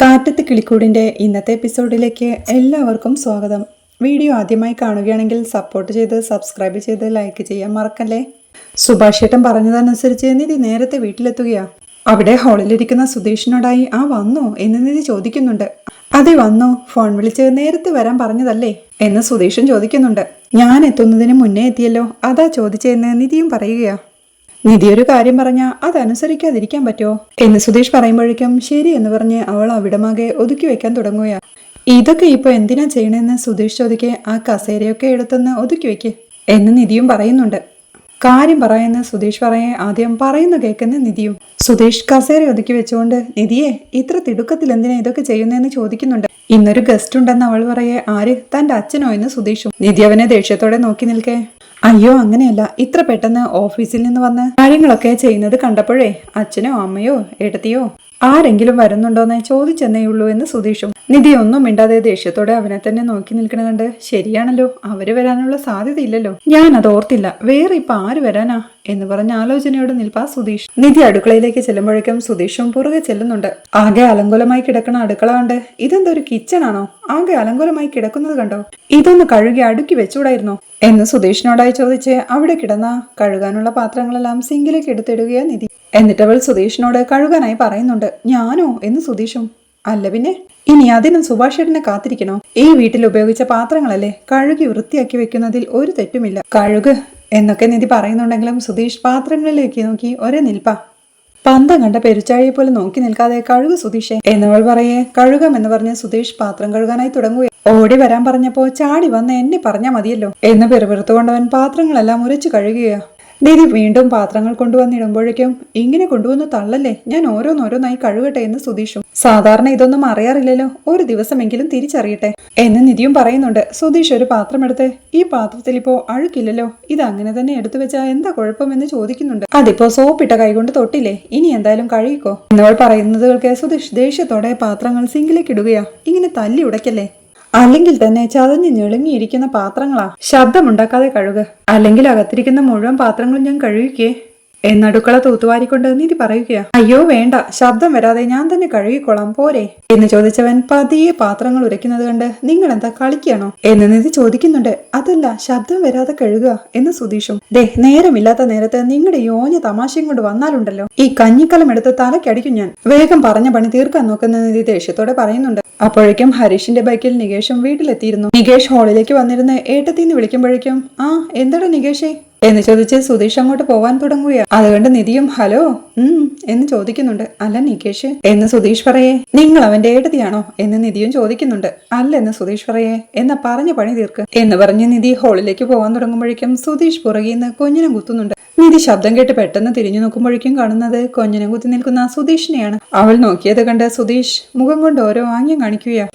കാറ്റത്ത് കിളിക്കൂടിൻ്റെ ഇന്നത്തെ എപ്പിസോഡിലേക്ക് എല്ലാവർക്കും സ്വാഗതം. വീഡിയോ ആദ്യമായി കാണുകയാണെങ്കിൽ സപ്പോർട്ട് ചെയ്ത് സബ്സ്ക്രൈബ് ചെയ്ത് ലൈക്ക് ചെയ്യാൻ മറക്കല്ലേ. സുഭാഷ് ഏട്ടൻ പറഞ്ഞതനുസരിച്ച് നിധി നേരത്തെ വീട്ടിലെത്തുകയാ. അവിടെ ഹാളിലിരിക്കുന്ന സുധീഷിനോടായി വന്നോ എന്ന് നിധി ചോദിക്കുന്നുണ്ട്. അതെ വന്നോ, ഫോൺ വിളിച്ച് നേരത്തെ വരാൻ പറഞ്ഞതല്ലേ എന്ന് സുധീഷും ചോദിക്കുന്നുണ്ട്. ഞാൻ എത്തുന്നതിന് മുന്നേ എത്തിയല്ലോ, അതാ ചോദിച്ചതെന്ന് നിധിയും പറയുകയാ. നിധി ഒരു കാര്യം പറഞ്ഞാൽ അതനുസരിക്കാതിരിക്കാൻ പറ്റുമോ എന്ന് സുധീഷ് പറയുമ്പോഴേക്കും ശരി എന്ന് പറഞ്ഞ് അവൾ അവിടമാകെ ഒതുക്കി വെക്കാൻ തുടങ്ങുകയാ. ഇതൊക്കെ ഇപ്പൊ എന്തിനാ ചെയ്യണമെന്ന് സുധീഷ് ചോദിക്കെ ആ കസേരയൊക്കെ എടുത്തൊന്ന് ഒതുക്കി വെക്ക് എന്ന് നിധിയും പറയുന്നുണ്ട്. കാര്യം പറയാന്ന് സുധീഷ് പറയെ ആദ്യം പറയുന്ന കേൾക്കുന്ന നിധിയും. സുധീഷ് കസേര ഒതുക്കി വെച്ചുകൊണ്ട് നിധിയെ ഇത്ര തിടുക്കത്തിൽ എന്തിനാ ഇതൊക്കെ ചെയ്യുന്നതെന്ന് ചോദിക്കുന്നുണ്ട്. ഇന്നൊരു ഗസ്റ്റ് ഉണ്ടെന്ന് അവൾ പറയെ. ആര്? തന്റെ അച്ഛനോ എന്ന് സുധീഷും. നിധി അവനെ ദേഷ്യത്തോടെ നോക്കി നിൽക്കേ. അയ്യോ അങ്ങനെയല്ല, ഇത്ര പെട്ടെന്ന് ഓഫീസിൽ നിന്ന് വന്ന് കാര്യങ്ങളൊക്കെ ചെയ്യുന്നത് കണ്ടപ്പോഴേ അച്ഛനോ അമ്മയോ ഏട്ടത്തിയോ ആരെങ്കിലും വരുന്നുണ്ടോന്ന് ചോദിച്ചെന്നേ ഉള്ളൂ എന്ന് സുധീഷും. നിധി ഒന്നും മിണ്ടാതെ ദേഷ്യത്തോടെ അവനെ തന്നെ നോക്കി നിൽക്കണതുണ്ട്. ശരിയാണല്ലോ, അവര് വരാനുള്ള സാധ്യതയില്ലല്ലോ, ഞാൻ അത് ഓർത്തില്ല, വേറെ ഇപ്പൊ ആര് വരാനാ എന്ന് പറഞ്ഞ ആലോചനയോട് നിൽപ്പാ സുധീഷ്. നിധി അടുക്കളയിലേക്ക് ചെല്ലുമ്പോഴേക്കും സുധീഷും പുറകെ ചെല്ലുന്നുണ്ട്. ആകെ അലങ്കോലമായി കിടക്കണ അടുക്കള കണ്ട് ഇതെന്തൊരു കിച്ചൺ ആണോ, ആകെ അലങ്കോലമായി കിടക്കുന്നത് കണ്ടോ, ഇതൊന്ന് കഴുകി അടുക്കി വെച്ചൂടായിരുന്നോ എന്ന് സുധീഷിനോടായി ചോദിച്ച് അവിടെ കിടന്ന കഴുകാനുള്ള പാത്രങ്ങളെല്ലാം സിങ്കിലേക്ക് എടുത്തിടുകയാ നിധി. എന്നിട്ടവൾ സുധീഷിനോട് കഴുകാനായി പറയുന്നുണ്ട്. ഞാനോ എന്ന് സുധീഷും. അല്ല പിന്നെ, ഇനി അതിനും സുഭാഷ് ഏട്ടനെ കാത്തിരിക്കണോ? ഈ വീട്ടിൽ ഉപയോഗിച്ച പാത്രങ്ങളല്ലേ, കഴുകി വൃത്തിയാക്കി വെക്കുന്നതിൽ ഒരു തെറ്റുമില്ല, കഴുക് എന്നൊക്കെ നിധി പറയുന്നുണ്ടെങ്കിലും സുധീഷ് പാത്രങ്ങളിലേക്ക് നോക്കി ഒരേ നിൽപ്പാ. പന്തം കണ്ട പെരുച്ചാഴിയെ പോലെ നോക്കി നിൽക്കാതെ കഴുകു സുധീഷേ എന്നവൾ പറയെ. കഴുകാമെന്ന് പറഞ്ഞ് സുധീഷ് പാത്രം കഴുകാനായി തുടങ്ങുക. ഓടി വരാൻ പറഞ്ഞപ്പോ ചാടി വന്ന് എന്നെ പറഞ്ഞാ മതിയല്ലോ എന്ന് പെറുപെറുത്തുകൊണ്ടവൻ പാത്രങ്ങളെല്ലാം ഉരച്ചു കഴുകുകയാ. നിധി വീണ്ടും പാത്രങ്ങൾ കൊണ്ടുവന്നിടുമ്പോഴേക്കും ഇങ്ങനെ കൊണ്ടുവന്ന് തള്ളല്ലേ, ഞാൻ ഓരോന്നോരോന്നായി കഴുകട്ടെ എന്ന് സുധീഷും. സാധാരണ ഇതൊന്നും അറിയാറില്ലല്ലോ, ഒരു ദിവസമെങ്കിലും തിരിച്ചറിയട്ടെ എന്ന് നിധിയും പറയുന്നുണ്ട്. സുധീഷ് ഒരു പാത്രമെടുത്ത് ഈ പാത്രത്തിൽ ഇപ്പോ അഴുക്കില്ലല്ലോ, ഇത് അങ്ങനെ തന്നെ എടുത്തു വെച്ചാൽ എന്താ കുഴപ്പമെന്ന് ചോദിക്കുന്നുണ്ട്. അതിപ്പോ സോപ്പിട്ട കൈകൊണ്ട് തൊട്ടില്ലേ, ഇനി എന്തായാലും കഴുകിക്കോ എന്നവൾ പറയുന്നത് കേൾക്കെ സുധീഷ് ദേഷ്യത്തോടെ പാത്രങ്ങൾ സിങ്കിലേക്ക് ഇടുകയാ. ഇങ്ങനെ തല്ലി ഉടയ്ക്കല്ലേ, അല്ലെങ്കിൽ തന്നെ ചതഞ്ഞ് ഞെളുങ്ങിയിരിക്കുന്ന പാത്രങ്ങളാ, ശബ്ദമുണ്ടാക്കാതെ കഴുക, അല്ലെങ്കിൽ അകത്തിരിക്കുന്ന മുഴുവൻ പാത്രങ്ങളും ഞാൻ കഴുകിക്കേ എന്നടുക്കള തൂത്തുവാരിക്കൊണ്ട് നിധി പറയുകയാ. അയ്യോ വേണ്ട, ശബ്ദം വരാതെ ഞാൻ തന്നെ കഴുകിക്കൊള്ളാം പോരെ എന്ന് ചോദിച്ചവൻ പതിയെ പാത്രങ്ങൾ ഉരയ്ക്കുന്നത് കണ്ട് നിങ്ങൾ എന്താ കളിക്കുകയാണോ എന്ന് നിധി ചോദിക്കുന്നുണ്ട്. അതല്ല, ശബ്ദം വരാതെ കഴുകുക എന്ന് സുധീഷും. ദേ, നേരമില്ലാത്ത നേരത്ത് നിങ്ങളുടെ ഈ ഓഞ്ഞ തമാശയും കൊണ്ട് വന്നാലുണ്ടല്ലോ, ഈ കഞ്ഞിക്കലം എടുത്ത് തലക്കടിക്കും ഞാൻ, വേഗം പറഞ്ഞ പണി തീർക്കാൻ നോക്കുന്ന നിധി ദേഷ്യത്തോടെ പറയുന്നുണ്ട്. അപ്പോഴേക്കും ഹരീഷിന്റെ ബൈക്കിൽ നികേഷും വീട്ടിലെത്തിയിരുന്നു. നികേഷ് ഹാളിലേക്ക് വന്നിരുന്ന് ഏട്ടത്തിന്ന് വിളിക്കുമ്പോഴേക്കും എന്താടാ നികേഷേ എന്ന് ചോദിച്ച് സുധീഷ് അങ്ങോട്ട് പോവാൻ തുടങ്ങുകയാ. അതുകൊണ്ട് നിധിയും ഹലോ എന്ന് ചോദിക്കുന്നുണ്ട്. അല്ല നികേഷ് എന്ന് സുധീഷ് പറയേ. നിങ്ങൾ അവന്റെ ഏട്ടത്തിയാണോ എന്ന് നിധിയും ചോദിക്കുന്നുണ്ട്. അല്ലെന്ന് സുധീഷ് പറയേ. എന്നാ പറഞ്ഞ പണി തീർക്ക് എന്ന് പറഞ്ഞ് നിധി ഹാളിലേക്ക് പോകാൻ തുടങ്ങുമ്പോഴേക്കും സുധീഷ് പുറകിൽ നിന്ന് കൊഞ്ഞനം കുത്തുന്നുണ്ട്. നിധി ശബ്ദം കേട്ട് പെട്ടെന്ന് തിരിഞ്ഞു നോക്കുമ്പോഴേക്കും കാണുന്നത് കൊഞ്ഞനം കുത്തി നിൽക്കുന്ന സുധീഷിനെയാണ്. അവൾ നോക്കിയത് കണ്ട് സുധീഷ് മുഖം കൊണ്ട് ഓരോ ആംഗ്യം കാണിക്കുകയാ.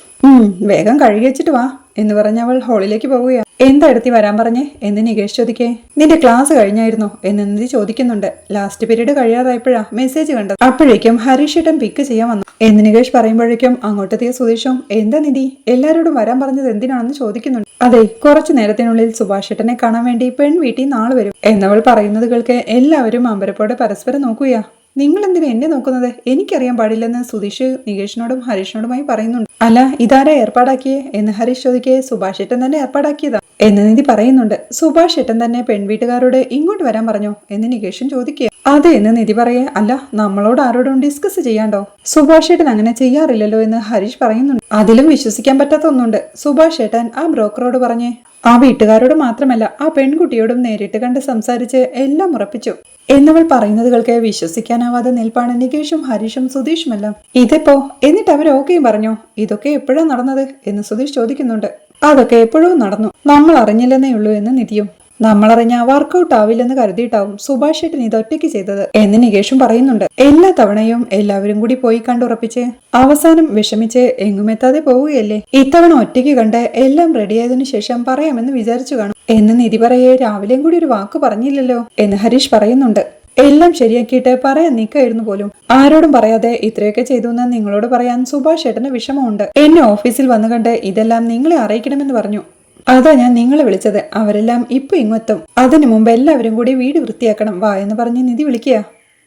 വേഗം കഴുകി വെച്ചിട്ട് വാ എന്ന് പറഞ്ഞ് അവൾ ഹാളിലേക്ക് പോവുകയാ. എന്താ എടുത്തി വരാൻ പറഞ്ഞേ എന്ന് നികേഷ് ചോദിക്കേ. നിന്റെ ക്ലാസ് കഴിഞ്ഞായിരുന്നോ എന്ന് നിധി ചോദിക്കുന്നുണ്ട്. ലാസ്റ്റ് പീരീഡ് കഴിയാറായപ്പോഴാ മെസ്സേജ് കണ്ടത്, അപ്പോഴേക്കും ഹരീഷ് ഏട്ടൻ പിക്ക് ചെയ്യാൻ വന്നു എന്ന് നികേഷ് പറയുമ്പോഴേക്കും അങ്ങോട്ടെത്തിയ സുധീഷും എന്താ നിധി എല്ലാരോടും വരാൻ പറഞ്ഞത് എന്തിനാണെന്ന് ചോദിക്കുന്നുണ്ട്. അതെ, കുറച്ചു നേരത്തിനുള്ളിൽ സുഭാഷ് ഏട്ടനെ കാണാൻ വേണ്ടി പെൺ വീട്ടിൽ നാളെ വരും എന്നവൾ പറയുന്നത് കേൾക്കെ എല്ലാവരും അമ്പരപ്പോടെ പരസ്പരം നോക്കുകയാ. നിങ്ങൾ എന്തിനാ എന്നെ നോക്കുന്നത്, എനിക്കറിയാൻ പാടില്ലെന്ന് സുധീഷ് നികേഷിനോടും ഹരീഷിനോടുമായി പറയുന്നുണ്ട്. അല്ല, ഇതാരാ ഏർപ്പാടാക്കിയേ എന്ന് ഹരീഷ് ചോദിക്കേ. സുഭാഷ് ഏട്ടൻ തന്നെ ഏർപ്പാടാക്കിയതാ എന്ന് നിധി പറയുന്നുണ്ട്. സുഭാഷ് ഏട്ടൻ തന്നെ പെൺവീട്ടുകാരോട് ഇങ്ങോട്ട് വരാൻ പറഞ്ഞോ എന്ന് നികേഷും ചോദിക്കുക. അതെ എന്ന് നിധി പറയേ. അല്ല, നമ്മളോട് ആരോടും ഡിസ്കസ് ചെയ്യാണ്ടോ, സുഭാഷ് ഏട്ടൻ അങ്ങനെ ചെയ്യാറില്ലല്ലോ എന്ന് ഹരീഷ് പറയുന്നുണ്ട്. അതിലും വിശ്വസിക്കാൻ പറ്റാത്ത ഒന്നുണ്ട്, സുഭാഷ് ഏട്ടൻ ആ ബ്രോക്കറോട് പറഞ്ഞേ ആ വീട്ടുകാരോട് മാത്രമല്ല ആ പെൺകുട്ടിയോടും നേരിട്ട് കണ്ട് സംസാരിച്ച് എല്ലാം ഉറപ്പിച്ചു എന്നവൾ പറയുന്നത് കേൾക്കെ വിശ്വസിക്കാനാവാതെ നിൽപ്പാണ് നികേഷും ഹരീഷും സുധീഷുമെല്ലാം. ഇതിപ്പോ എന്നിട്ട് അവർ ഓക്കെയും പറഞ്ഞോ, ഇതൊക്കെ എപ്പോഴാ നടന്നത് എന്ന് സുധീഷ് ചോദിക്കുന്നുണ്ട്. അതൊക്കെ എപ്പോഴും നടന്നു, നമ്മൾ അറിഞ്ഞില്ലെന്നേ ഉള്ളൂ എന്ന് നിധിയും. നമ്മളറിഞ്ഞ വർക്കൗട്ട് ആവില്ലെന്ന് കരുതിയിട്ടാവും സുഭാഷ് ഏട്ടൻ ഇത് ഒറ്റയ്ക്ക് ചെയ്തത് എന്ന് നികേഷും പറയുന്നുണ്ട്. എല്ലാ തവണയും എല്ലാവരും കൂടി പോയി കണ്ടുറപ്പിച്ച് അവസാനം വിഷമിച്ച് എങ്ങുമെത്താതെ പോവുകയല്ലേ, ഇത്തവണ ഒറ്റയ്ക്ക് കണ്ട് എല്ലാം റെഡിയായതിനു ശേഷം പറയാമെന്ന് വിചാരിച്ചു കാണും എന്ന് നിധി പറയെ. രാവിലെയും കൂടി ഒരു വാക്ക് പറഞ്ഞില്ലല്ലോ എന്ന് ഹരീഷ് പറയുന്നുണ്ട്. എല്ലാം ശരിയാക്കിയിട്ട് പറയാൻ നീക്കായിരുന്നു പോലും, ആരോടും പറയാതെ ഇത്രയൊക്കെ ചെയ്തു എന്ന് നിങ്ങളോട് പറയാൻ സുഭാഷ് ഏട്ടന് വിഷമമുണ്ട്. എന്നെ ഓഫീസിൽ വന്നു കണ്ട് ഇതെല്ലാം നിങ്ങളെ അറിയിക്കണമെന്ന് പറഞ്ഞു, അതാ ഞാൻ നിങ്ങളെ വിളിച്ചത്. അവരെല്ലാം ഇപ്പൊ ഇങ്ങെത്തും, അതിനു മുമ്പ് എല്ലാവരും കൂടി വീട് വൃത്തിയാക്കണം വാ എന്ന് പറഞ്ഞ് നിധി വിളിക്കുക.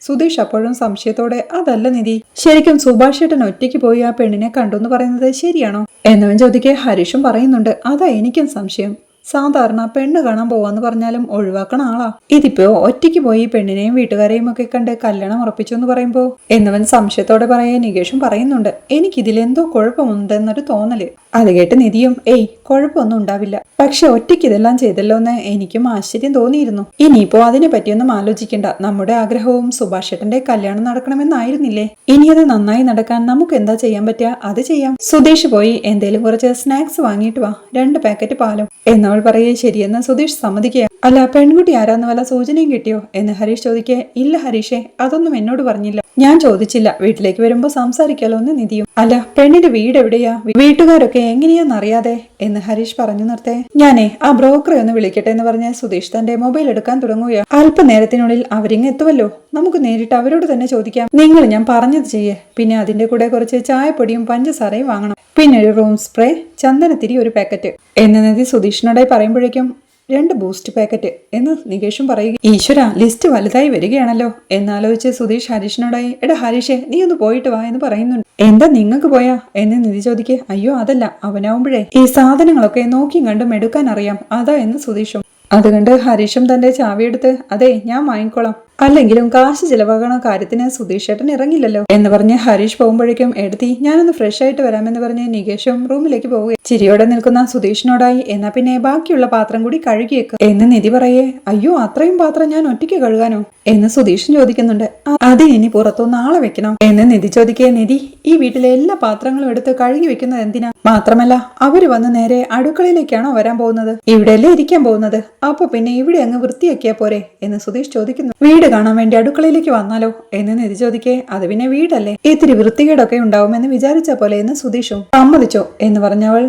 സുധീഷ് അപ്പോഴും സംശയത്തോടെ അതല്ല നിധി, ശരിക്കും സുഭാഷ് ഏട്ടൻ ഒറ്റയ്ക്ക് പോയി ആ പെണ്ണിനെ കണ്ടു എന്ന് പറയുന്നത് ശരിയാണോ എന്നവൻ ചോദിക്കെ ഹരീഷും പറയുന്നുണ്ട് അതാ എനിക്കും സംശയം. സാധാരണ പെണ്ണ് കാണാൻ പോവാന്ന് പറഞ്ഞാലും ഒഴിവാക്കണ ആളാ. ഇതിപ്പോ ഒറ്റയ്ക്ക് പോയി പെണ്ണിനെയും വീട്ടുകാരെയും ഒക്കെ കണ്ട് കല്യാണം ഉറപ്പിച്ചു എന്ന് പറയുമ്പോ എന്നവൻ സംശയത്തോടെ പറയെ നികേഷും പറയുന്നുണ്ട് എനിക്കിതിലെന്തോ കുഴപ്പമുണ്ടെന്നൊരു തോന്നല്. അത് കേട്ട് നിധിയും ഏയ് കുഴപ്പമൊന്നും ഉണ്ടാവില്ല, പക്ഷെ ഒറ്റയ്ക്ക് ഇതെല്ലാം ചെയ്തല്ലോ എന്ന് എനിക്കും ആശ്ചര്യം തോന്നിയിരുന്നു. ഇനിയിപ്പോ അതിനെ പറ്റിയൊന്നും ആലോചിക്കണ്ട, നമ്മുടെ ആഗ്രഹവും സുഭാഷ് ഏട്ടന്റെ കല്യാണം നടക്കണമെന്നായിരുന്നില്ലേ, ഇനി അത് നന്നായി നടക്കാൻ നമുക്ക് എന്താ ചെയ്യാൻ പറ്റുക അത് ചെയ്യാം. സുധീഷ് പോയി എന്തേലും കുറച്ച് സ്നാക്സ് വാങ്ങിയിട്ട് വാ, 2 പാക്കറ്റ് പാലും എന്നവൾ പറയേ ശരിയെന്ന് സുധീഷ് സമ്മതിക്കുക. അല്ല പെൺകുട്ടി ആരാന്ന് വല്ല സൂചനയും കിട്ടിയോ എന്ന് ഹരീഷ് ചോദിക്കേ ഇല്ല ഹരീഷേ, അതൊന്നും എന്നോട് പറഞ്ഞില്ല, ഞാൻ ചോദിച്ചില്ല, വീട്ടിലേക്ക് വരുമ്പോ സംസാരിക്കാലോ എന്ന് നിധിയും. അല്ല പെണ്ണിന്റെ വീട് എവിടെയാ, വീട്ടുകാരൊക്കെ എങ്ങനെയാന്നറിയാതെ എന്ന് ഹരീഷ് പറഞ്ഞു നിർത്തേ. ഞാനേ ആ ബ്രോക്കറെ ഒന്ന് വിളിക്കട്ടെ എന്ന് പറഞ്ഞ് സുധീഷ് തന്റെ മൊബൈൽ എടുക്കാൻ തുടങ്ങുക. അല്പനേരത്തിനുള്ളിൽ അവരിങ്ങ് എത്തുമല്ലോ, നമുക്ക് നേരിട്ട് അവരോട് തന്നെ ചോദിക്കാം. നിങ്ങൾ ഞാൻ പറഞ്ഞത് ചെയ്യേ, പിന്നെ അതിന്റെ കൂടെ കുറച്ച് ചായപ്പൊടിയും പഞ്ചസാരയും വാങ്ങണം, പിന്നെ ഒരു റൂം സ്പ്രേ, ചന്ദനത്തിരി 1 പാക്കറ്റ് എന്ന് നിധി സുധീഷിനോടായി പറയുമ്പോഴേക്കും 2 ബൂസ്റ്റ് പാക്കറ്റ് എന്ന് നികേഷും പറയുക. ഈശ്വര ലിസ്റ്റ് വലുതായി വരികയാണല്ലോ എന്നാലോചിച്ച് സുധീഷ് ഹരീഷിനോടായി എടാ ഹരീഷേ നീ ഒന്ന് പോയിട്ട് വാ എന്ന് പറയുന്നുണ്ട്. എന്താ നിങ്ങൾക്ക് പോയാ എന്ന് നിധി ചോദിക്കേ. അയ്യോ അതല്ല, അവനാവുമ്പോഴേ ഈ സാധനങ്ങളൊക്കെ നോക്കിയും കണ്ടും എടുക്കാൻ അറിയാം, അതാ എന്ന് സുധീഷും. അതുകൊണ്ട് ഹരീഷും തന്റെ ചാവിയെടുത്ത് അതെ ഞാൻ വാങ്ങിക്കോളാം, അല്ലെങ്കിലും കാശ് ചിലവാകണ കാര്യത്തിന് സുധീഷ് ഏട്ടൻ ഇറങ്ങില്ലല്ലോ എന്ന് പറഞ്ഞ് ഹരീഷ് പോകുമ്പോഴേക്കും എടുത്തി ഞാനൊന്ന് ഫ്രഷ് ആയിട്ട് വരാമെന്ന് പറഞ്ഞ് നികേഷും റൂമിലേക്ക് പോവുക. ചിരിയോടെ നിൽക്കുന്ന സുധീഷിനോടായി എന്നാ പിന്നെ ബാക്കിയുള്ള പാത്രം കൂടി കഴുകിയേക്ക് എന്ന് നിധി പറയേ. അയ്യോ അത്രയും പാത്രം ഞാൻ ഒറ്റയ്ക്ക് കഴുകാനോ എന്ന് സുധീഷും ചോദിക്കുന്നുണ്ട്. അത് ഇനി പുറത്തുനിന്ന് ആളെ വെക്കണോ എന്ന് നിധി ചോദിക്കേ. നിധി ഈ വീട്ടിലെ എല്ലാ പാത്രങ്ങളും എടുത്ത് കഴുകി വെക്കുന്നത് എന്തിനാ, മാത്രമല്ല അവര് വന്ന് നേരെ അടുക്കളയിലേക്കാണോ വരാൻ പോകുന്നത്, ഇവിടെയല്ലേ ഇരിക്കാൻ പോകുന്നത്, അപ്പൊ പിന്നെ ഇവിടെ അങ്ങ് വൃത്തിയാക്കിയാ പോരെ എന്ന് സുധീഷ് ചോദിക്കുന്നു. വീട് കാണാൻ വേണ്ടി അടുക്കളയിലേക്ക് വന്നാലോ എന്ന് നിധി ചോദിക്കേ. അത് പിന്നെ വീടല്ലേ, ഇത്തിരി വൃത്തികേടൊക്കെ ഉണ്ടാവുമെന്ന് വിചാരിച്ച പോലെ എന്ന് സുധീഷും. സമ്മതിച്ചോ എന്ന് പറഞ്ഞവൾ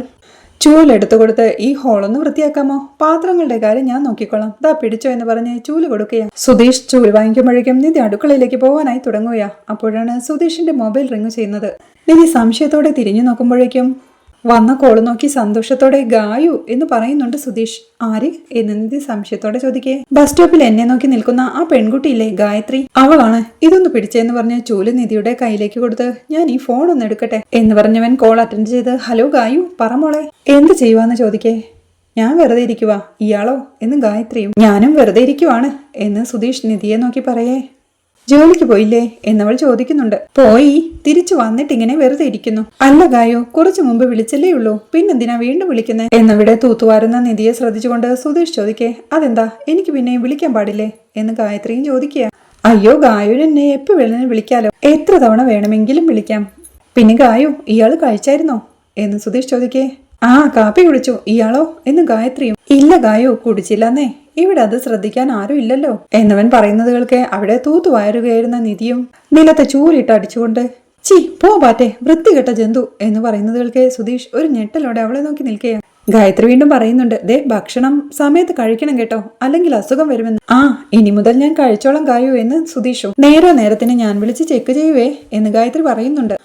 ചൂലെടുത്തു കൊടുത്ത് ഈ ഹോളൊന്ന് വൃത്തിയാക്കാമോ, പാത്രങ്ങളുടെ കാര്യം ഞാൻ നോക്കിക്കോളാം, ദാ പിടിച്ചോ എന്ന് പറഞ്ഞ് ചൂല് കൊടുക്കുക. സുധീഷ് ചൂല് വാങ്ങിക്കുമ്പോഴേക്കും നിധി അടുക്കളയിലേക്ക് പോകാനായി തുടങ്ങുക. അപ്പോഴാണ് സുധീഷിന്റെ മൊബൈൽ റിങ് ചെയ്യുന്നത്. നിധി സംശയത്തോടെ തിരിഞ്ഞു നോക്കുമ്പോഴേക്കും വന്ന കോള് നോക്കി സന്തോഷത്തോടെ ഗായു എന്ന് പറയുന്നുണ്ട് സുധീഷ്. ആര് എന്ന് നിധി സംശയത്തോടെ ചോദിക്കേ. ബസ് സ്റ്റോപ്പിൽ എന്നെ നോക്കി നിൽക്കുന്ന ആ പെൺകുട്ടിയില്ലേ ഗായത്രി, അവളാണ്, ഇതൊന്ന് പിടിച്ചെന്ന് പറഞ്ഞ് ചൂല് നിധിയുടെ കയ്യിലേക്ക് കൊടുത്ത് ഞാൻ ഈ ഫോൺ ഒന്ന് എടുക്കട്ടെ എന്ന് പറഞ്ഞവൻ കോൾ അറ്റൻഡ് ചെയ്ത് ഹലോ ഗായു പറ മോളെ എന്ത് ചെയ്യുവാന്ന് ചോദിക്കേ. ഞാൻ വെറുതെ ഇരിക്കുവാ, ഇയാളോ എന്ന് ഗായത്രിയും. ഞാനും വെറുതെ ഇരിക്കുവാണ് എന്ന് സുധീഷ് നിധിയെ നോക്കി പറയേ. ജോലിക്ക് പോയില്ലേ എന്നവൾ ചോദിക്കുന്നുണ്ട്. പോയി, തിരിച്ചു വന്നിട്ട് ഇങ്ങനെ വെറുതെ ഇരിക്കുന്നു. അല്ല ഗായോ കുറച്ചു മുമ്പ് വിളിച്ചല്ലേ ഉള്ളൂ, പിന്നെന്തിനാ വീണ്ടും വിളിക്കുന്നേ എന്നവിടെ തൂത്തുവാരുന്ന നിധിയെ ശ്രദ്ധിച്ചുകൊണ്ട് സുധീഷ് ചോദിക്കേ. അതെന്താ എനിക്ക് പിന്നെയും വിളിക്കാൻ പാടില്ലേ എന്ന് ഗായത്രിയും ചോദിക്കുക. അയ്യോ ഗായു എന്നെ എപ്പോ വേണമെങ്കിലും വിളിക്കാലോ, എത്ര തവണ വേണമെങ്കിലും വിളിക്കാം. പിന്നെ ഗായു ഇയാള് കഴിച്ചായിരുന്നോ എന്ന് സുധീഷ് ചോദിക്കേ. ആ കാപ്പി കുടിച്ചു, ഇയാളോ എന്ന് ഗായത്രിയും. ഇല്ല ഗായു കുടിച്ചില്ലെന്നേ, ഇവിടെ അത് ശ്രദ്ധിക്കാൻ ആരും ഇല്ലല്ലോ എന്നവൻ പറയുന്നത് കേൾക്കെ അവിടെ തൂത്തുവാരുകയായിരുന്ന നിധിയും നിലത്തെ ചൂലിട്ട് അടിച്ചുകൊണ്ട് ചീ പോ പാറ്റെ വൃത്തികെട്ട ജന്തു എന്ന് പറയുന്നത് കേൾക്കെ സുധീഷ് ഒരു ഞെട്ടലോടെ അവളെ നോക്കി നിൽക്കുകയാണ്. ഗായത്രി വീണ്ടും പറയുന്നുണ്ട് ദേ ഭക്ഷണം സമയത്ത് കഴിക്കണം കേട്ടോ, അല്ലെങ്കിൽ അസുഖം വരുമെന്ന്. ആ ഇനി മുതൽ ഞാൻ കഴിച്ചോളാം ഗായു എന്ന് സുധീഷും. നേരത്തിന് ഞാൻ വിളിച്ച് ചെക്ക് ചെയ്യുവേ എന്ന് ഗായത്രി പറയുന്നുണ്ട്.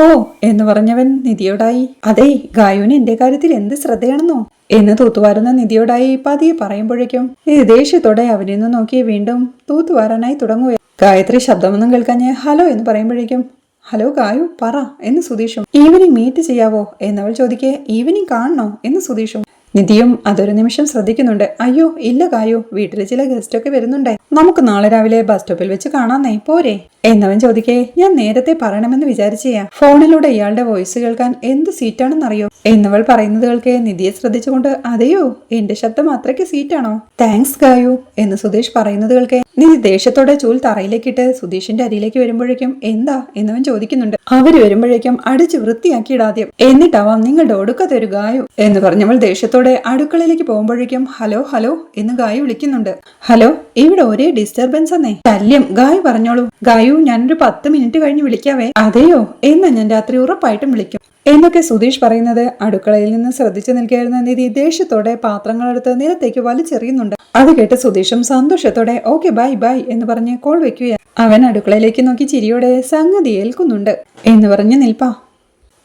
ഓ എന്ന് പറഞ്ഞവൻ നിധിയോടായി അതെ ഗായുവിന് എന്റെ കാര്യത്തിൽ എന്ത് ശ്രദ്ധയാണെന്നോ എന്ന് തൂത്തുവാരുന്ന നിധിയോടായി പതിയെ പറയുമ്പോഴേക്കും ദേഷ്യത്തോടെ അവരിൽ നിന്ന് നോക്കി വീണ്ടും തൂത്തുവാരാനായി തുടങ്ങുക. ഗായത്രി ശബ്ദമൊന്നും കേൾക്കാഞ്ഞ് ഹലോ എന്ന് പറയുമ്പോഴേക്കും ഹലോ ഗായു പറ എന്ന് സുധീഷും. ഈവനിങ് മീറ്റ് ചെയ്യാവോ എന്നവൾ ചോദിക്കേ. ഈവനിങ് കാണണോ എന്ന് സുധീഷും. നിധിയും അതൊരു നിമിഷം ശ്രദ്ധിക്കുന്നുണ്ട്. അയ്യോ ഇല്ല ഗായു, വീട്ടിലെ ചില ഗസ്റ്റ് ഒക്കെ വരുന്നുണ്ടേ, നമുക്ക് നാളെ രാവിലെ ബസ് സ്റ്റോപ്പിൽ വെച്ച് കാണാന്നേ പോരെ എന്നവൻ ചോദിക്കേ. ഞാൻ നേരത്തെ പറയണമെന്ന് വിചാരിച്ചാ, ഫോണിലൂടെ ഇയാളുടെ വോയിസ് കേൾക്കാൻ എന്ത് സീറ്റാണെന്നറിയോ എന്നവൾ പറയുന്നത് കേൾക്കെ നിധിയെ ശ്രദ്ധിച്ചുകൊണ്ട് അതെയോ എന്റെ ശബ്ദം അത്രയ്ക്ക് സീറ്റാണോ, താങ്ക്സ് ഗായു എന്ന് സുധീഷ് പറയുന്നത് കേൾക്കെ നിധി ദേഷ്യത്തോടെ ചൂൽ തറയിലേക്കിട്ട് സുധീഷിന്റെ അരിയിലേക്ക് വരുമ്പോഴേക്കും എന്താ എന്നവൻ ചോദിക്കുന്നുണ്ട്. അവര് വരുമ്പോഴേക്കും അടിച്ച് വൃത്തിയാക്കിയിടാദ്യം, എന്നിട്ടാവാം നിങ്ങളുടെ ഒടുക്കത്തെ ഒരു ഗായു എന്ന് പറഞ്ഞവൾ ദേഷ്യത്തോടെ അടുക്കളയിലേക്ക് പോകുമ്പോഴേക്കും ഹലോ ഹലോ എന്ന് ഗായു വിളിക്കുന്നുണ്ട്. ഹലോ ഇവിടെ ഒരേ ഡിസ്റ്റർബൻസ് എന്നേ, ശല്യം ഗായു പറഞ്ഞോളൂ. ഗായു ഞാനൊരു 10 മിനിറ്റ് കഴിഞ്ഞ് വിളിക്കാവേ. അതെയോ എന്നാ ഞാൻ രാത്രി ഉറപ്പായിട്ടും വിളിക്കും എന്നൊക്കെ സുധീഷ് പറയുന്നത് അടുക്കളയിൽ നിന്ന് ശ്രദ്ധിച്ചു നിൽക്കുകയായിരുന്ന നിധി ദേഷ്യത്തോടെ പാത്രങ്ങളെടുത്ത് നിലത്തേക്ക് വലിച്ചെറിയുന്നുണ്ട്. അത് കേട്ട് സുധീഷും സന്തോഷത്തോടെ ഓക്കെ ബൈ ബൈ എന്ന് പറഞ്ഞ് കോൾ വെക്കുകയാണ്. അവൻ അടുക്കളയിലേക്ക് നോക്കി ചിരിയോടെ സംഗതി ഏൽക്കുന്നുണ്ട് എന്ന് പറഞ്ഞ് നിൽപ്പാ.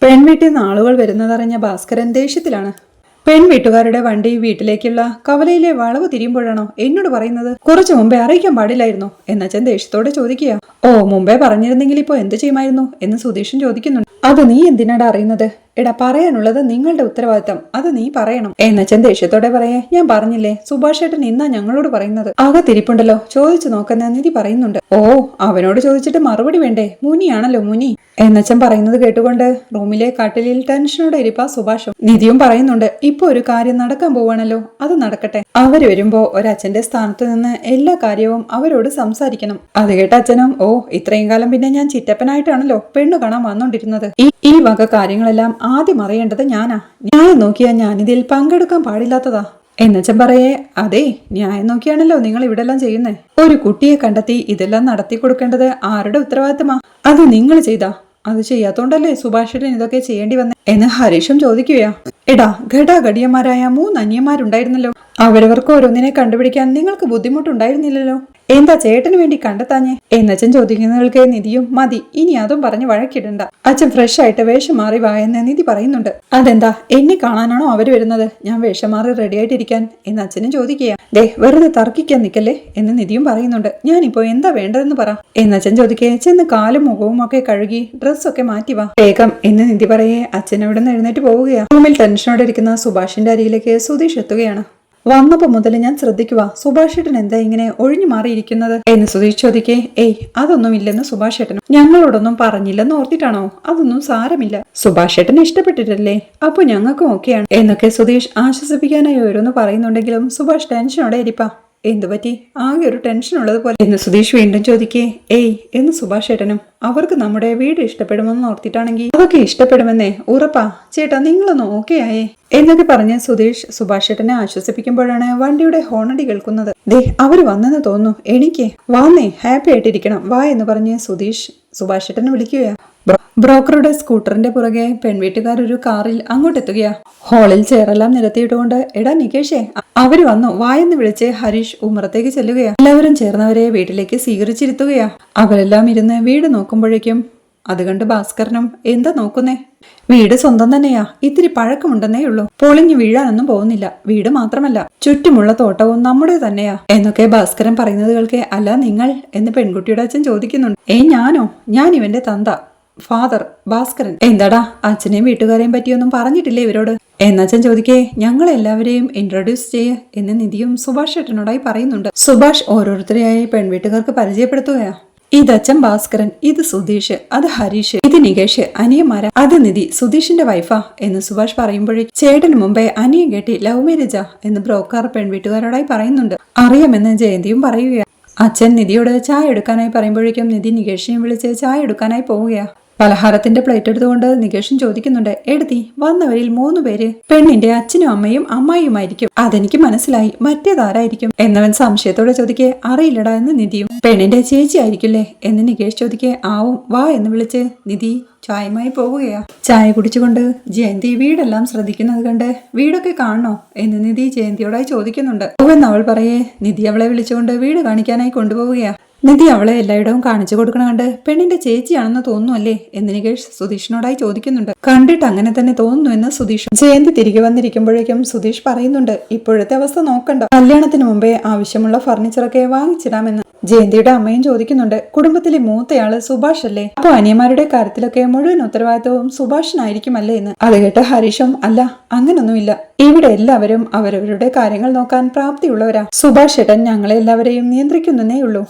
പെൺവീട്ടിൽ നിന്ന് ആളുകൾ വരുന്നതറിഞ്ഞ ഭാസ്കരൻ ദേഷ്യത്തിലാണ്. പെൺവീട്ടുകാരുടെ വണ്ടി വീട്ടിലേക്കുള്ള കവലയിലെ വളവ് തിരിയുമ്പോഴാണോ എന്നോട് പറയുന്നത്? കുറച്ചു മുമ്പേ അറിയിക്കാൻ പാടില്ലായിരുന്നോ എന്നച്ഛൻ ദേഷ്യത്തോടെ ചോദിക്കുക. ഓ, മുമ്പേ പറഞ്ഞിരുന്നെങ്കിൽ ഇപ്പോ എന്ത് ചെയ്യുമായിരുന്നു എന്ന് സുധീഷൻ ചോദിക്കുന്നുണ്ട്. അത് നീ എന്തിനാടാ അറിയുന്നത്? എടാ, പറയാനുള്ളത് നിങ്ങളുടെ ഉത്തരവാദിത്തം, അത് നീ പറയണം എന്നച്ഛൻ ദേഷ്യത്തോടെ പറയേ. ഞാൻ പറഞ്ഞില്ലേ, സുഭാഷ് ഏട്ടൻ ഇന്നാ ഞങ്ങളോട് പറയുന്നത്. അകത്തിരിപ്പുണ്ടല്ലോ, ചോദിച്ചു നോക്കുന്ന നിധി പറയുന്നുണ്ട്. ഓ, അവനോട് ചോദിച്ചിട്ട് മറുപടി വേണ്ടേ? മുനിയാണല്ലോ മുനി എന്നച്ഛൻ പറയുന്നത് കേട്ടുകൊണ്ട് റൂമിലെ കട്ടിലിൽ ടെൻഷനോടെ ഇരിപ്പാ സുഭാഷും. നിധിയും പറയുന്നുണ്ട്, ഇപ്പൊ ഒരു കാര്യം നടക്കാൻ പോവാണല്ലോ, അത് നടക്കട്ടെ. അവര് വരുമ്പോ ഒരച്ഛന്റെ സ്ഥാനത്ത് നിന്ന് എല്ലാ കാര്യവും അവരോട് സംസാരിക്കണം. അത് കേട്ട അച്ഛനും, ഓ, ഇത്രയും കാലം പിന്നെ ഞാൻ ചിറ്റപ്പനായിട്ടാണല്ലോ പെണ്ണു കാണാൻ വന്നോണ്ടിരുന്നത്. ഈ വക കാര്യങ്ങളെല്ലാം ആദ്യം അറിയേണ്ടത് ഞാനാ. ന്യായം നോക്കിയാ ഞാനിതിൽ പങ്കെടുക്കാൻ പാടില്ലാത്തതാ എന്നച്ഛൻ പറയേ. അതെ, ന്യായം നോക്കിയാണല്ലോ നിങ്ങൾ ഇവിടെല്ലാം ചെയ്യുന്നേ. ഒരു കുട്ടിയെ കണ്ടെത്തി ഇതെല്ലാം നടത്തി കൊടുക്കേണ്ടത് ആരുടെ ഉത്തരവാദിത്തമാ? അത് നിങ്ങൾ ചെയ്താ? അത് ചെയ്യാത്തോണ്ടല്ലേ സുഭാഷിന് ഇതൊക്കെ ചെയ്യേണ്ടി വന്നേ എന്ന് ഹരീഷും ചോദിക്കുകയാ. എടാ, ഘടാഘടിയന്മാരായ 3 അനിയന്മാരുണ്ടായിരുന്നല്ലോ. അവരവർക്ക് ഓരോന്നിനെ കണ്ടുപിടിക്കാൻ നിങ്ങൾക്ക് ബുദ്ധിമുട്ടുണ്ടായിരുന്നില്ലല്ലോ. എന്താ ചേട്ടന് വേണ്ടി കണ്ടെത്താഞ്ഞേ എന്നച്ഛൻ ചോദിക്കുന്നവർക്ക് നിധിയും മതി, ഇനി അതും പറഞ്ഞ് വഴക്കിടണ്ട. അച്ഛൻ ഫ്രഷ് ആയിട്ട് വേഷം മാറി വായെന്ന് നിധി പറയുന്നുണ്ട്. അതെന്താ, എന്നെ കാണാനാണോ അവര് വരുന്നത്? ഞാൻ വേഷം മാറി റെഡി ആയിട്ടിരിക്കാൻ എന്ന് അച്ഛനും ചോദിക്കുക. ദേ, വെറുതെ തർക്കിക്കാൻ നിക്കല്ലേ എന്ന് നിധിയും പറയുന്നുണ്ട്. ഞാനിപ്പോ എന്താ വേണ്ടതെന്ന് പറ എന്നച്ഛൻ ചോദിക്കേ. ചെന്ന് കാലും മുഖവും ഒക്കെ കഴുകി ഡ്രസ്സൊക്കെ മാറ്റിവാ വേഗം എന്ന് നിധി പറയേ. അച്ഛൻ ഇവിടെ നിന്ന് എഴുന്നേറ്റ് പോവുകയാ. റൂമിൽ ടെൻഷനോടെ ഇരിക്കുന്ന സുഭാഷിന്റെ അരികിലേക്ക് സുധീഷ് എത്തുകയാണ്. വന്നപ്പോ മുതൽ ഞാൻ സുഭാഷ് സുഭാഷേട്ടൻ എന്താ ഇങ്ങനെ ഒഴിഞ്ഞു മാറിയിരിക്കുന്നത് എന്ന് സുധീഷ് ചോദിക്കേ. ഏയ്, അതൊന്നുമില്ലെന്ന് സുഭാഷേട്ടനും. ഞങ്ങളോടൊന്നും പറഞ്ഞില്ലെന്ന് ഓർത്തിട്ടാണോ? അതൊന്നും സാരമില്ല, സുഭാഷേട്ടനെ ഇഷ്ടപ്പെട്ടിട്ടല്ലേ, അപ്പൊ ഞങ്ങൾക്കും ഓക്കെയാണ് എന്നൊക്കെ സുധീഷ് ആശ്വസിപ്പിക്കാനായി ഓരോന്ന് പറയുന്നുണ്ടെങ്കിലും സുഭാഷ് ടെൻഷനോടെ ഇരിപ്പാ. എന്തുപറ്റി? ആകെ ഒരു ടെൻഷൻ ഉള്ളത് പോലെ എന്ന് സുധീഷ് വീണ്ടും ചോദിക്കേ. ഏയ് എന്ന് സുഭാഷ് ഏട്ടനും. അവർക്ക് നമ്മുടെ വീട് ഇഷ്ടപ്പെടുമെന്ന് ഓർത്തിട്ടാണെങ്കിൽ അതൊക്കെ ഇഷ്ടപ്പെടുമെന്നേ, ഉറപ്പാ ചേട്ടാ, നിങ്ങളൊന്ന് ഓക്കെ ആയേ എന്നൊക്കെ പറഞ്ഞ് സുധീഷ് സുഭാഷ് ഏട്ടനെ ആശ്വസിപ്പിക്കുമ്പോഴാണ് വണ്ടിയുടെ ഹോണടി കേൾക്കുന്നത്. ദേ, അവര് വന്നെന്ന് തോന്നുന്നു, എനിക്ക് വാന്നേ, ഹാപ്പി ആയിട്ടിരിക്കണം, വാ എന്ന് പറഞ്ഞ് സുധീഷ് സുഭാഷ് ഏട്ടനെ വിളിക്കുകയാ. ബ്രോക്കറുടെ സ്കൂട്ടറിന്റെ പുറകെ പെൺവീട്ടുകാരൊരു കാറിൽ അങ്ങോട്ടെത്തുകയാ. ഹാളിൽ ചെയറെല്ലാം നിരത്തിയിട്ടുകൊണ്ട്, എടാ നികേഷേ, അവര് വന്നു, വായെന്ന് വിളിച്ച് ഹരീഷ് ഉമ്മറത്തേക്ക് ചെല്ലുകയാ. എല്ലാവരും ചേർന്നവരെ വീട്ടിലേക്ക് സ്വീകരിച്ചിരുത്തുകയാ. അവരെല്ലാം ഇരുന്ന് വീട് നോക്കുമ്പോഴേക്കും അത് കണ്ട് ഭാസ്കരനും, എന്താ നോക്കുന്നേ? വീട് സ്വന്തം തന്നെയാ, ഇത്തിരി പഴക്കമുണ്ടെന്നേ ഉള്ളൂ, പൊളിഞ്ഞു വീഴാനൊന്നും പോകുന്നില്ല. വീട് മാത്രമല്ല, ചുറ്റുമുള്ള തോട്ടവും നമ്മുടെ തന്നെയാ എന്നൊക്കെ ഭാസ്കരൻ പറയുന്നത് കേൾക്കെ. അല്ല നിങ്ങൾ എന്ന് പെൺകുട്ടിയുടെ അച്ഛൻ ചോദിക്കുന്നുണ്ട്. ഞാനോ? ഞാൻ ഇവന്റെ തന്ത, ഫാദർ ഭാസ്കരൻ. എന്താടാ, അച്ഛനെയും വീട്ടുകാരെയും പറ്റിയൊന്നും പറഞ്ഞിട്ടില്ലേ ഇവരോട് എന്നച്ഛൻ ചോദിക്കേ. ഞങ്ങളെല്ലാവരെയും ഇൻട്രൊഡ്യൂസ് ചെയ്യ് എന്ന് നിധിയും സുഭാഷ് ഏട്ടനോടായി പറയുന്നുണ്ട്. സുഭാഷ് ഓരോരുത്തരെയായി പെൺവീട്ടുകാർക്ക് പരിചയപ്പെടുത്തുകയാ. ഇതച്ഛൻ ഭാസ്കരൻ, ഇത് സുധീഷ്, അത് ഹരീഷ്, ഇത് നികേഷ്, അനിയന്മാരാ, അത് നിധി, സുധീഷിന്റെ വൈഫാ എന്ന് സുഭാഷ് പറയുമ്പോഴേ ചേട്ടന് മുമ്പേ അനിയൻ കേട്ടി ലവ് മാരേജാ എന്ന് ബ്രോക്കർ പെൺവീട്ടുകാരോടായി പറയുന്നുണ്ട്. അറിയാമെന്ന് ജയന്തിയും പറയുകയാ. അച്ഛൻ നിധിയോട് ചായ എടുക്കാനായി പറയുമ്പോഴേക്കും നിധി നികേഷിനെയും വിളിച്ച് ചായ എടുക്കാനായി പോവുകയാ. പലഹാരത്തിന്റെ പ്ലേറ്റ് എടുത്തുകൊണ്ട് നികേഷൻ ചോദിക്കുന്നുണ്ട്. എടുത്തി, വന്നവരിൽ 3 പേര് പെണ്ണിന്റെ അച്ഛനും അമ്മയും അമ്മായിയുമായിരിക്കും. അതെനിക്ക് മനസ്സിലായി, മറ്റേതാരായിരിക്കും എന്നവൻ സംശയത്തോടെ ചോദിക്കേ. അറിയില്ലടാ എന്ന് നിധിയും. പെണ്ണിന്റെ ചേച്ചി ആയിരിക്കില്ലേ എന്ന് നികേഷ് ചോദിക്കേ. ആവും, വാ എന്ന് വിളിച്ച് നിധി ചായമായി പോവുകയാ. ചായ കുടിച്ചുകൊണ്ട് ജയന്തി വീടെല്ലാം ശ്രദ്ധിക്കുന്നത് കണ്ട് വീടൊക്കെ കാണണോ എന്ന് നിധി ജയന്തിയോടായി ചോദിക്കുന്നുണ്ട്. എന്ന് അവൾ പറയേ. നിധി അവളെ വിളിച്ചുകൊണ്ട് വീട് കാണിക്കാനായി കൊണ്ടുപോവുകയാ. നിധി അവളെ എല്ലായിടവും കാണിച്ചു കൊടുക്കണ കണ്ട് പെണ്ണിന്റെ ചേച്ചിയാണെന്ന് തോന്നുന്നു അല്ലേ എന്ന് നികേഷ് സുധീഷിനോടായി ചോദിക്കുന്നുണ്ട്. കണ്ടിട്ട് അങ്ങനെ തന്നെ തോന്നുന്നു എന്ന് സുധീഷ്. ജയന്തി തിരികെ വന്നിരിക്കുമ്പോഴേക്കും സുധീഷ് പറയുന്നുണ്ട്. ഇപ്പോഴത്തെ അവസ്ഥ നോക്കണ്ട, കല്യാണത്തിന് മുമ്പേ ആവശ്യമുള്ള ഫർണിച്ചറൊക്കെ വാങ്ങിച്ചിടാമെന്ന്. ജയന്തിയുടെ അമ്മയും ചോദിക്കുന്നുണ്ട്. കുടുംബത്തിലെ മൂത്തയാള് സുഭാഷ് അല്ലേ, അപ്പൊ അനിയന്മാരുടെ കാര്യത്തിലൊക്കെ മുഴുവൻ ഉത്തരവാദിത്വവും സുഭാഷിനായിരിക്കുമല്ലേ എന്ന്. അത് കേട്ട് ഹരീഷും, അല്ല അങ്ങനൊന്നുമില്ല, ഇവിടെ എല്ലാവരും അവരവരുടെ കാര്യങ്ങൾ നോക്കാൻ പ്രാപ്തിയുള്ളവരാ. സുഭാഷ് ഏട്ടൻ ഞങ്ങളെ എല്ലാവരെയും നിയന്ത്രിക്കുന്നേ ഉള്ളൂ.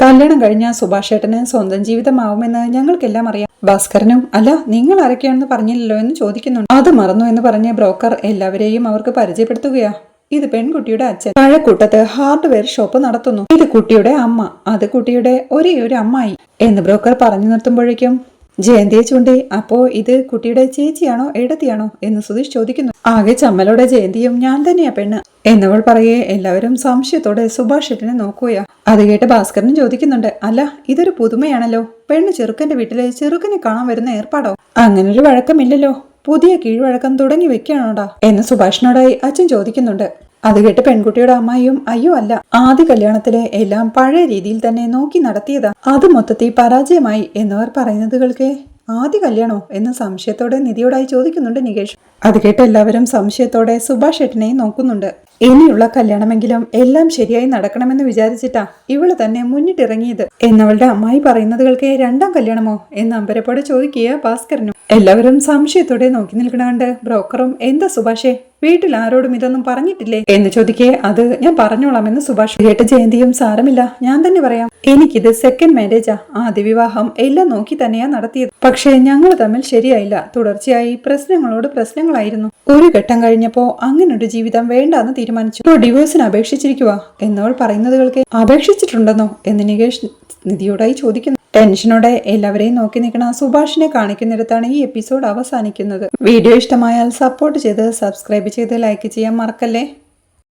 കല്യാണം കഴിഞ്ഞ സുഭാഷ് ഏട്ടന് സ്വന്തം ജീവിതമാവുമെന്ന് ഞങ്ങൾക്കെല്ലാം അറിയാം. ഭാസ്കരനും, അല്ല നിങ്ങൾ ആരൊക്കെയാണെന്ന് പറഞ്ഞില്ലല്ലോ എന്ന് ചോദിക്കുന്നുണ്ട്. അത് മറന്നു എന്ന് പറഞ്ഞ് ബ്രോക്കർ എല്ലാവരെയും അവർക്ക് പരിചയപ്പെടുത്തുകയാ. ഇത് പെൺകുട്ടിയുടെ അച്ഛൻ, പഴക്കൂട്ടത്ത് ഹാർഡ്വെയർ ഷോപ്പ് നടത്തുന്നു. ഇത് കുട്ടിയുടെ അമ്മ, അത് കുട്ടിയുടെ ഒരേ ഒരു അമ്മായി എന്ന് ബ്രോക്കർ പറഞ്ഞു നിർത്തുമ്പോഴേക്കും ജയന്തിയെ ചൂണ്ടി. അപ്പോ ഇത് കുട്ടിയുടെ ചേച്ചിയാണോ ഏടത്തിയാണോ എന്ന് സുധീഷ് ചോദിക്കുന്നു. ആകെ ചമ്മലോടെ ജയന്തിയും, ഞാൻ തന്നെയാ പെണ്ണ് എന്നവൾ പറയേ. എല്ലാവരും സംശയത്തോടെ സുഭാഷ് ഏട്ടനെ നോക്കുകയാ. അത് കേട്ട് ഭാസ്കരനും ചോദിക്കുന്നുണ്ട്. അല്ല, ഇതൊരു പുതുമയാണല്ലോ, പെണ്ണ് ചെറുക്കന്റെ വീട്ടിലെ ചെറുക്കനെ കാണാൻ വരുന്ന ഏർപ്പാടോ? അങ്ങനൊരു വഴക്കമില്ലല്ലോ, പുതിയ കീഴ്വഴക്കം തുടങ്ങി വെക്കുകയാണോടാ എന്ന് സുഭാഷിനോടായി അച്ഛൻ ചോദിക്കുന്നുണ്ട്. അത് കേട്ട് പെൺകുട്ടിയുടെ അമ്മായിയും, അയ്യോ അല്ല, ആദ്യ കല്യാണത്തിലെ എല്ലാം പഴയ രീതിയിൽ തന്നെ നോക്കി നടത്തിയതാ, അത് മൊത്തത്തിൽ പരാജയമായി എന്നവർ പറയുന്നത് കേൾക്കെ ആദ്യ കല്യാണോ എന്ന് സംശയത്തോടെ നിധിയോടായി ചോദിക്കുന്നുണ്ട് നികേഷ്. അത് കേട്ട് എല്ലാവരും സംശയത്തോടെ സുഭാഷ് ഏട്ടനെയും നോക്കുന്നുണ്ട്. ഇനിയുള്ള കല്യാണമെങ്കിലും എല്ലാം ശരിയായി നടക്കണമെന്ന് വിചാരിച്ചിട്ടാ ഇവള് തന്നെ മുന്നിട്ടിറങ്ങിയത് എന്നവളുടെ അമ്മായി പറയുന്നത് കേൾക്കെ രണ്ടാം കല്യാണമോ എന്ന് അമ്പരപ്പോടെ ചോദിക്കുക ഭാസ്കരനും. എല്ലാവരും സംശയത്തോടെ നോക്കി നിൽക്കണ കണ്ട് ബ്രോക്കറും എന്താ സുഭാഷേ വീട്ടിൽ ആരോടും ഇതൊന്നും പറഞ്ഞിട്ടില്ലേ എന്ന് ചോദിക്കേ അത് ഞാൻ പറഞ്ഞോളാമെന്ന് സുഭാഷ്. കേട്ട് ജയന്തിയും സാരമില്ല ഞാൻ തന്നെ പറയാം, എനിക്കിത് സെക്കൻഡ് മാരേജാ. ആദ്യ വിവാഹം എല്ലാം നോക്കി തന്നെയാ നടത്തിയത്. പക്ഷേ ഞങ്ങൾ തമ്മിൽ ശരിയായില്ല. തുടർച്ചയായി പ്രശ്നങ്ങളോട് പ്രശ്നങ്ങളായിരുന്നു. ഒരു ഘട്ടം കഴിഞ്ഞപ്പോ അങ്ങനൊരു ജീവിതം വേണ്ടാന്ന് തീരുമാനിച്ചു. ഡിവോഴ്സിന് അപേക്ഷിച്ചിരിക്കുക എന്നവൾ പറയുന്നത് കേൾക്കെ അപേക്ഷിച്ചിട്ടുണ്ടെന്നോ എന്ന് നികേഷ് നിധിയോടായി ചോദിക്കുന്നു. ടെൻഷനോടെ എല്ലാവരെയും നോക്കി നിൽക്കണ സുഭാഷിനെ കാണിക്കുന്നിടത്താണ് ഈ എപ്പിസോഡ് അവസാനിക്കുന്നത്. വീഡിയോ ഇഷ്ടമായാൽ സപ്പോർട്ട് ചെയ്ത് സബ്സ്ക്രൈബ് ചെയ്ത് ലൈക്ക് ചെയ്യാൻ മറക്കല്ലേ.